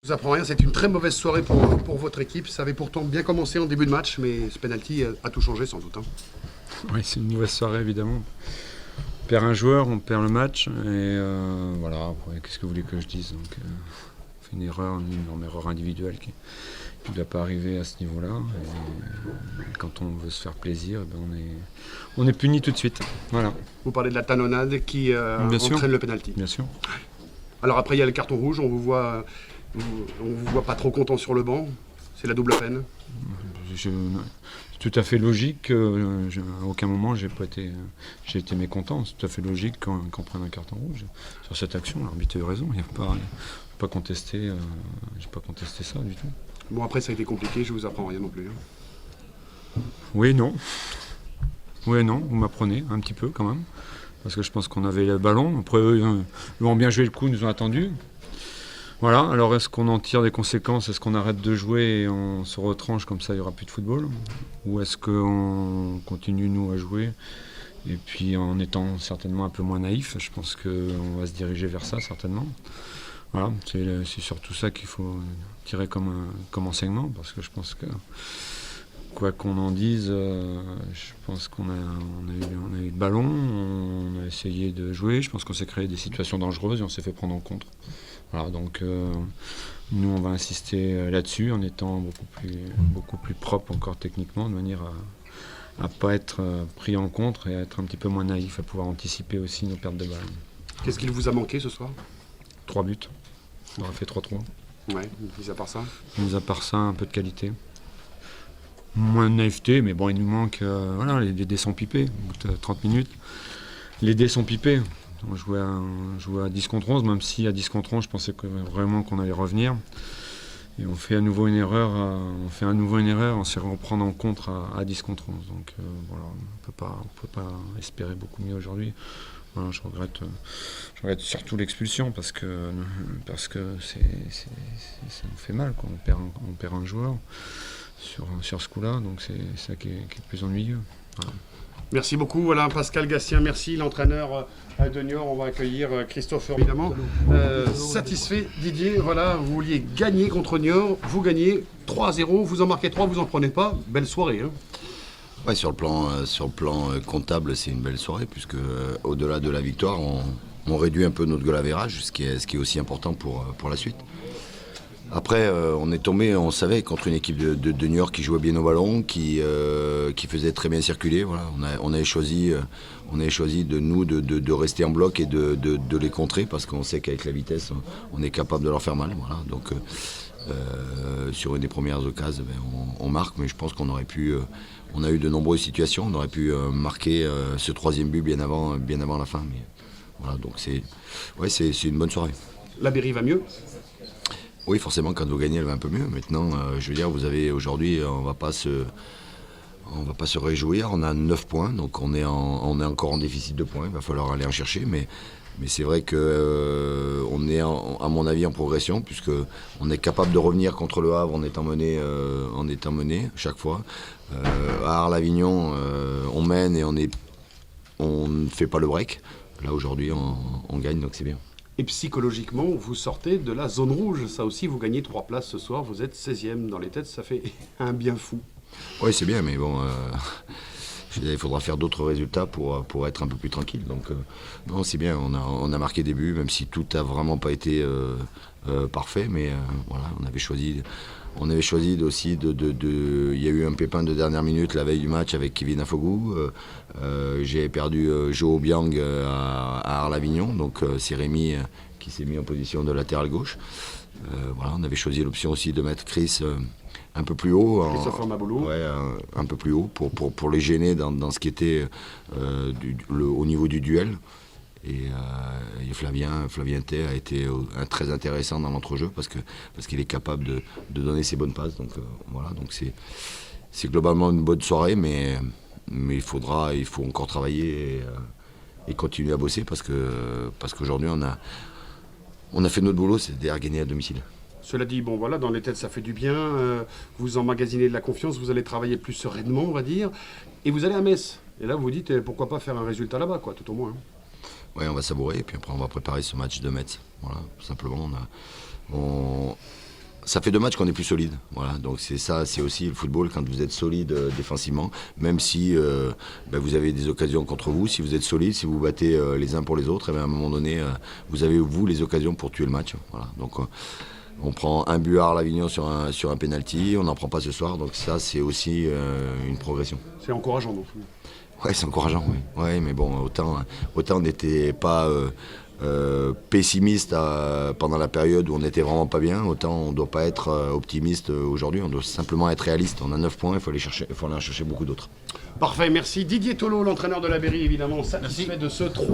vous apprend rien, c'est une très mauvaise soirée pour votre équipe. Ça avait pourtant bien commencé en début de match, mais ce penalty a tout changé sans doute. Hein. Oui, c'est une mauvaise soirée évidemment. On perd un joueur, on perd le match, et voilà, après, qu'est-ce que vous voulez que je dise. Donc, on fait une erreur individuelle qui ne doit pas arriver à ce niveau-là. Et quand on veut se faire plaisir, eh ben on est puni tout de suite. Voilà. Vous parlez de la talonnade qui entraîne le penalty. Bien sûr. Alors après, il y a le carton rouge, on vous voit pas trop content sur le banc. C'est la double peine. C'est tout à fait logique. À aucun moment j'ai été mécontent. C'est tout à fait logique qu'on prenne un carton rouge sur cette action. L'arbitre a eu raison. Il n'y a pas contesté. J'ai pas contesté ça du tout. Bon, après ça a été compliqué. Je vous apprends rien non plus. Hein. Oui, non. Oui, non. Vous m'apprenez un petit peu quand même, parce que je pense qu'on avait le ballon. Après, eux ont bien joué le coup. Ils nous ont attendus. Voilà, alors est-ce qu'on en tire des conséquences? Est-ce qu'on arrête de jouer et on se retranche comme ça, il n'y aura plus de football? Ou est-ce qu'on continue, nous, à jouer? Et puis en étant certainement un peu moins naïf, je pense qu'on va se diriger vers ça, certainement. Voilà, c'est surtout ça qu'il faut tirer comme enseignement, parce que je pense que, quoi qu'on en dise, je pense qu'on a eu le ballon, on a essayé de jouer, je pense qu'on s'est créé des situations dangereuses et on s'est fait prendre en contre. Voilà, donc nous on va insister là-dessus en étant beaucoup plus propre encore techniquement, de manière à ne pas être pris en contre et à être un petit peu moins naïf, à pouvoir anticiper aussi nos pertes de balles. Qu'est-ce qu'il vous a manqué ce soir? 3 buts, on aura fait 3-3. Ouais, mis à part ça? Mis à part ça, un peu de qualité. Moins de naïveté, mais bon, il nous manque, voilà, les dés sont pipés, au bout de 30 minutes. Les dés sont pipés. On jouait à 10 contre 11, même si à 10 contre 11, je pensais vraiment qu'on allait revenir. Et on fait à nouveau une erreur, on s'est reprendre en contre à 10 contre 11. Donc voilà, on peut pas espérer beaucoup mieux aujourd'hui. Voilà, je regrette surtout l'expulsion parce que ça nous fait mal, quoi. On perd un joueur sur ce coup-là, donc c'est ça qui est le plus ennuyeux. Voilà. Merci beaucoup, voilà Pascal Gatien, merci l'entraîneur de Niort. On va accueillir Christophe évidemment. Satisfait Didier, voilà, vous vouliez gagner contre Niort, vous gagnez 3-0, vous en marquez 3, vous en prenez pas, belle soirée. Hein. Ouais, sur le plan comptable, c'est une belle soirée, puisque au-delà de la victoire, on réduit un peu notre goal average, ce qui est aussi important pour la suite. Après, on est tombé, on savait, contre une équipe de New York qui jouait bien au ballon, qui faisait très bien circuler. Voilà. On avait choisi de rester en bloc et de les contrer, parce qu'on sait qu'avec la vitesse, on est capable de leur faire mal. Voilà. Donc, sur une des premières occasions, on marque, mais je pense qu'on aurait pu... on a eu de nombreuses situations, on aurait pu marquer ce troisième but bien avant la fin. Mais, voilà, donc c'est une bonne soirée. La Berry va mieux? Oui, forcément, quand vous gagnez, elle va un peu mieux. Maintenant, je veux dire, vous avez aujourd'hui, on va pas se réjouir. On a 9 points, donc on est encore en déficit de points. Il va falloir aller en chercher, mais c'est vrai que on est, à mon avis, en progression, puisque on est capable de revenir contre le Havre en étant mené chaque fois. À Arles-Avignon, on mène et on ne fait pas le break. Là, aujourd'hui, on gagne, donc c'est bien. Et psychologiquement, vous sortez de la zone rouge. Ça aussi, vous gagnez 3 places ce soir. Vous êtes 16e dans les têtes. Ça fait un bien fou. Oui, c'est bien, mais bon, il faudra faire d'autres résultats pour être un peu plus tranquille. Donc, non, c'est bien. On a marqué des buts, même si tout n'a vraiment pas été parfait. Mais voilà, on avait choisi aussi il y a eu un pépin de dernière minute la veille du match avec Kevin Afogou. J'ai perdu Joe Biang à Arles-Avignon, donc c'est Rémi qui s'est mis en position de latéral gauche. Voilà, on avait choisi l'option aussi de mettre Chris un peu plus haut, un peu plus haut pour les gêner dans ce qui était au niveau du duel. Et Flavien Tay a été très intéressant dans l'entrejeu parce qu'il est capable de donner ses bonnes passes. Donc voilà, donc c'est globalement une bonne soirée, mais il faut encore travailler et continuer à bosser parce qu'aujourd'hui on a fait notre boulot, c'est-à-dire gagner à domicile. Cela dit, bon voilà, dans les têtes ça fait du bien, vous emmagasinez de la confiance, vous allez travailler plus sereinement, on va dire, et vous allez à Metz. Et là vous vous dites, pourquoi pas faire un résultat là-bas, quoi, tout au moins. Hein. Oui, on va savourer et puis après on va préparer ce match de Metz. Voilà, tout simplement. Ça fait 2 matchs qu'on est plus solide. Voilà. Donc c'est ça, c'est aussi le football quand vous êtes solide défensivement, même si vous avez des occasions contre vous. Si vous êtes solide, si vous battez les uns pour les autres, et à un moment donné, vous avez vous les occasions pour tuer le match. Voilà. Donc on prend un but à l'Avignon sur un penalty, on n'en prend pas ce soir. Donc ça, c'est aussi une progression. C'est encourageant donc. Ouais, c'est encourageant. Oui. Ouais, mais bon, autant on n'était pas pessimiste pendant la période où on n'était vraiment pas bien, autant on ne doit pas être optimiste aujourd'hui, on doit simplement être réaliste. On a 9 points, il faut aller en chercher beaucoup d'autres. Parfait, merci. Didier Tolo, l'entraîneur de la Berry, évidemment, satisfait de ce 3.